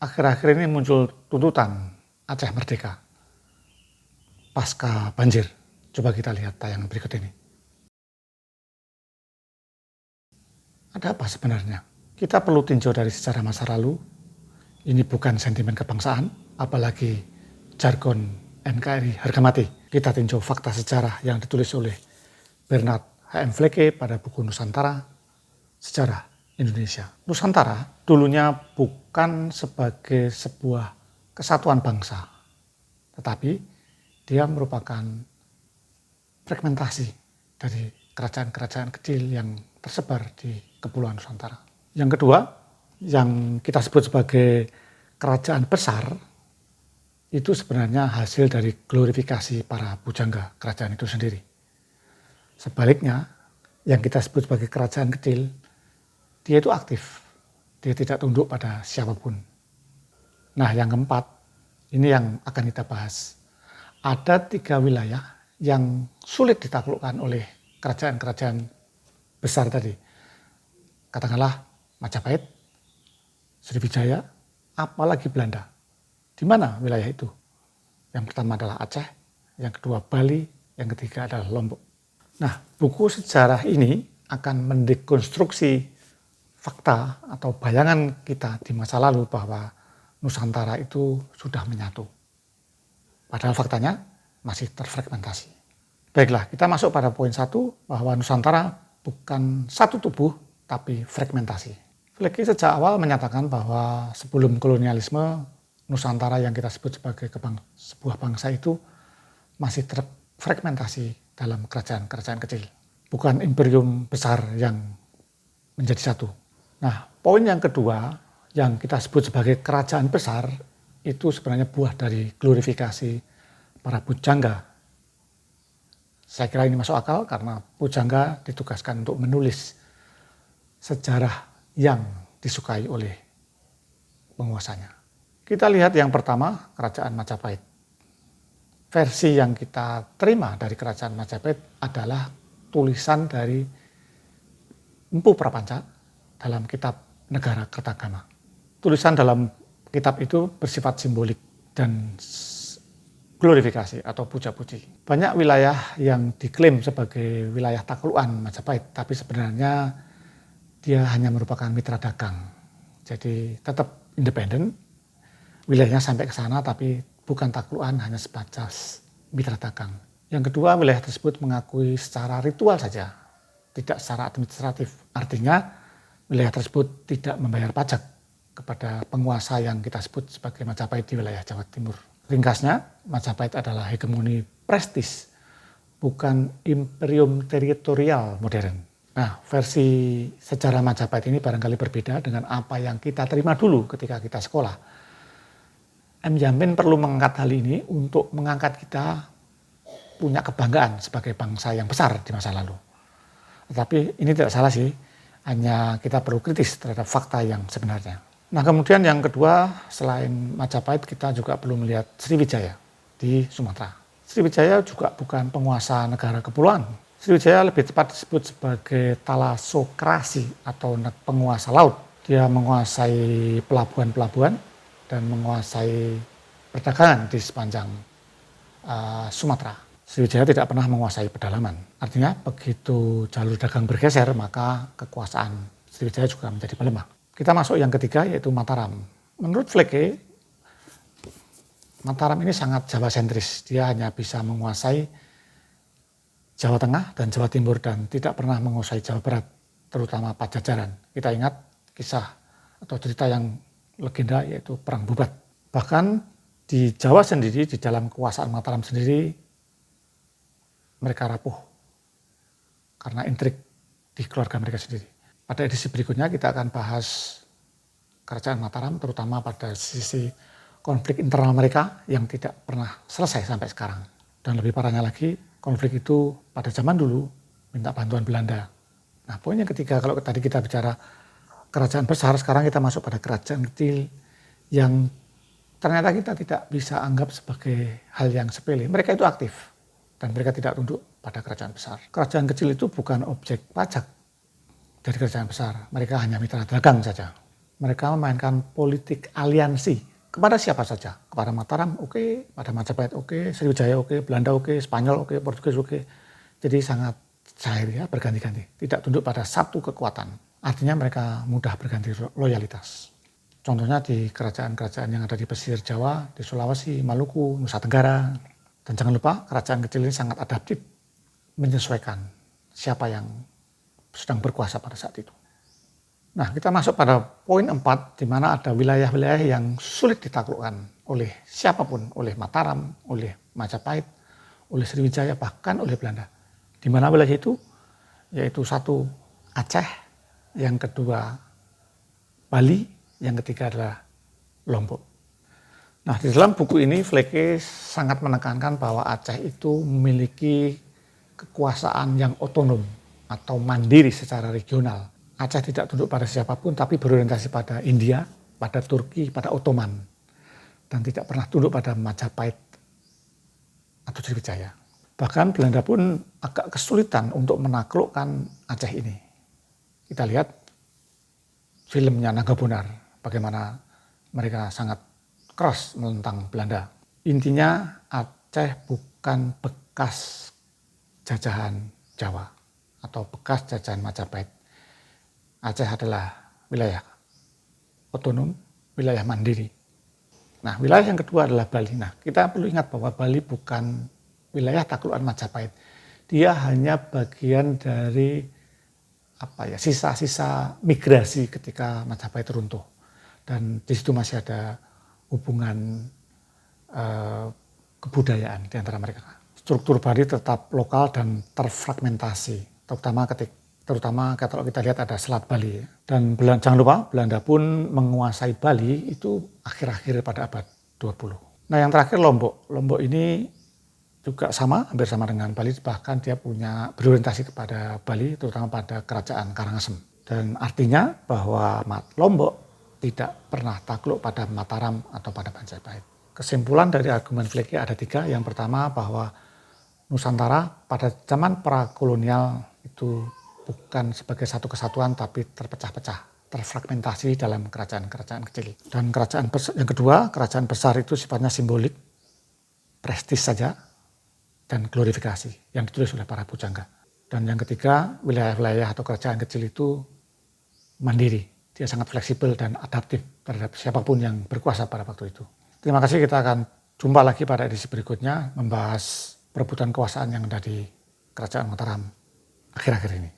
akhir-akhir ini muncul tuntutan Aceh Merdeka pasca banjir. Coba kita lihat tayangan berikut ini. Ada apa sebenarnya? Kita perlu tinjau dari sejarah masa lalu. Ini bukan sentimen kebangsaan, apalagi jargon NKRI harga mati. Kita tinjau fakta sejarah yang ditulis oleh Bernard H.M. Vleke pada buku Nusantara, Sejarah Indonesia. Nusantara dulunya bukan sebagai sebuah kesatuan bangsa, tetapi dia merupakan fragmentasi dari kerajaan-kerajaan kecil yang tersebar di Kepulauan Nusantara. Yang kedua, yang kita sebut sebagai kerajaan besar, itu sebenarnya hasil dari glorifikasi para pujangga kerajaan itu sendiri. Sebaliknya, yang kita sebut sebagai kerajaan kecil, dia itu aktif, dia tidak tunduk pada siapapun. Nah, yang keempat, ini yang akan kita bahas. Ada 3 wilayah yang sulit ditaklukkan oleh kerajaan-kerajaan besar tadi. Katakanlah Majapahit, Sriwijaya, apalagi Belanda. Di mana wilayah itu? Yang pertama adalah Aceh, yang kedua Bali, yang ketiga adalah Lombok. Nah, buku sejarah ini akan mendekonstruksi fakta atau bayangan kita di masa lalu bahwa Nusantara itu sudah menyatu. Padahal faktanya masih terfragmentasi. Baiklah, kita masuk pada poin 1 bahwa Nusantara bukan satu tubuh tapi fragmentasi. Vleke sejak awal menyatakan bahwa sebelum kolonialisme, Nusantara yang kita sebut sebagai sebuah bangsa itu masih terfragmentasi dalam kerajaan-kerajaan kecil. Bukan imperium besar yang menjadi satu. Nah, poin yang kedua yang kita sebut sebagai kerajaan besar itu sebenarnya buah dari glorifikasi para pujangga. Saya kira ini masuk akal karena pujangga ditugaskan untuk menulis sejarah yang disukai oleh penguasanya. Kita lihat yang pertama, kerajaan Majapahit. Versi yang kita terima dari kerajaan Majapahit adalah tulisan dari Empu Prapanca dalam kitab Negara Kertagama. Tulisan dalam kitab itu bersifat simbolik dan glorifikasi atau puja-puji. Banyak wilayah yang diklaim sebagai wilayah taklukan Majapahit, tapi sebenarnya dia hanya merupakan mitra dagang. Jadi tetap independen, wilayahnya sampai ke sana tapi bukan taklukan, hanya sebatas mitra dagang. Yang kedua, wilayah tersebut mengakui secara ritual saja, tidak secara administratif. Artinya wilayah tersebut tidak membayar pajak kepada penguasa yang kita sebut sebagai Majapahit di wilayah Jawa Timur. Ringkasnya, Majapahit adalah hegemoni prestis, bukan imperium teritorial modern. Nah, versi sejarah Majapahit ini barangkali berbeda dengan apa yang kita terima dulu ketika kita sekolah. M. Yamin perlu mengangkat hal ini untuk mengangkat kita punya kebanggaan sebagai bangsa yang besar di masa lalu. Tetapi ini tidak salah sih, hanya kita perlu kritis terhadap fakta yang sebenarnya. Nah, kemudian yang kedua, selain Majapahit kita juga perlu melihat Sriwijaya di Sumatera. Sriwijaya juga bukan penguasa negara kepulauan. Sriwijaya lebih tepat disebut sebagai talasokrasi atau penguasa laut. Dia menguasai pelabuhan-pelabuhan dan menguasai perdagangan di sepanjang Sumatera. Sriwijaya tidak pernah menguasai pedalaman. Artinya begitu jalur dagang bergeser, maka kekuasaan Sriwijaya juga menjadi melemah. Kita masuk yang ketiga, yaitu Mataram. Menurut Vleke, Mataram ini sangat Jawa sentris. Dia hanya bisa menguasai Jawa Tengah dan Jawa Timur dan tidak pernah menguasai Jawa Barat, terutama Pajajaran. Kita ingat kisah atau cerita yang legenda yaitu Perang Bubat. Bahkan di Jawa sendiri, di dalam kekuasaan Mataram sendiri, mereka rapuh karena intrik di keluarga mereka sendiri. Pada edisi berikutnya kita akan bahas kerajaan Mataram, terutama pada sisi konflik internal mereka yang tidak pernah selesai sampai sekarang. Dan lebih parahnya lagi, konflik itu pada zaman dulu minta bantuan Belanda. Nah, poin yang ketiga, kalau tadi kita bicara kerajaan besar, sekarang kita masuk pada kerajaan kecil yang ternyata kita tidak bisa anggap sebagai hal yang sepele. Mereka itu aktif dan mereka tidak tunduk pada kerajaan besar. Kerajaan kecil itu bukan objek pajak dari kerajaan besar, mereka hanya mitra dagang saja. mereka memainkan politik aliansi kepada siapa saja. Kepada Mataram oke, pada Majapahit oke, Sriwijaya oke, Belanda oke, Spanyol oke, Portugis oke. Jadi sangat cair ya, berganti-ganti. Tidak tunduk pada satu kekuatan. Artinya mereka mudah berganti loyalitas. Contohnya di kerajaan-kerajaan yang ada di pesisir Jawa, di Sulawesi, Maluku, Nusa Tenggara. Dan jangan lupa kerajaan kecil ini sangat adaptif, menyesuaikan siapa yang sedang berkuasa pada saat itu. Nah, kita masuk pada poin 4, di mana ada wilayah-wilayah yang sulit ditaklukkan oleh siapapun, oleh Mataram, oleh Majapahit, oleh Sriwijaya, bahkan oleh Belanda. Di mana wilayah itu? Yaitu satu Aceh, yang kedua Bali, yang ketiga adalah Lombok. Nah, di dalam buku ini Vleke sangat menekankan bahwa Aceh itu memiliki kekuasaan yang otonom atau mandiri secara regional. Aceh tidak tunduk pada siapapun, tapi berorientasi pada India, pada Turki, pada Ottoman, dan tidak pernah tunduk pada Majapahit atau Sriwijaya. Bahkan Belanda pun agak kesulitan untuk menaklukkan Aceh ini. Kita lihat filmnya Naga Bonar, bagaimana mereka sangat keras menentang Belanda. Intinya Aceh bukan bekas jajahan Jawa atau bekas jajahan Majapahit. Aceh adalah wilayah otonom, wilayah mandiri. Nah, wilayah yang kedua adalah Bali. Nah, kita perlu ingat bahwa Bali bukan wilayah taklukan Majapahit. Dia hanya bagian dari sisa-sisa migrasi ketika Majapahit runtuh. Dan di situ masih ada hubungan kebudayaan di antara mereka. Struktur Bali tetap lokal dan terfragmentasi, terutama kalau kita lihat ada Selat Bali. Dan jangan lupa Belanda pun menguasai Bali itu akhir-akhir pada abad 20. Nah, yang terakhir Lombok. Lombok ini juga hampir sama dengan Bali, bahkan dia berorientasi kepada Bali, terutama pada kerajaan Karangasem. Dan artinya bahwa Lombok tidak pernah takluk pada Mataram atau pada Majapahit. Kesimpulan dari argumen Vleke ada 3. Yang pertama bahwa Nusantara pada zaman prakolonial itu bukan sebagai satu kesatuan, tapi terpecah-pecah, terfragmentasi dalam kerajaan-kerajaan kecil. Dan yang kedua, kerajaan besar itu sifatnya simbolik, prestis saja, dan glorifikasi yang ditulis oleh para pujangga. Dan yang ketiga, wilayah-wilayah atau kerajaan kecil itu mandiri. Dia sangat fleksibel dan adaptif terhadap siapapun yang berkuasa pada waktu itu. Terima kasih, kita akan jumpa lagi pada edisi berikutnya membahas perebutan kekuasaan yang ada di Kerajaan Mataram akhir-akhir ini.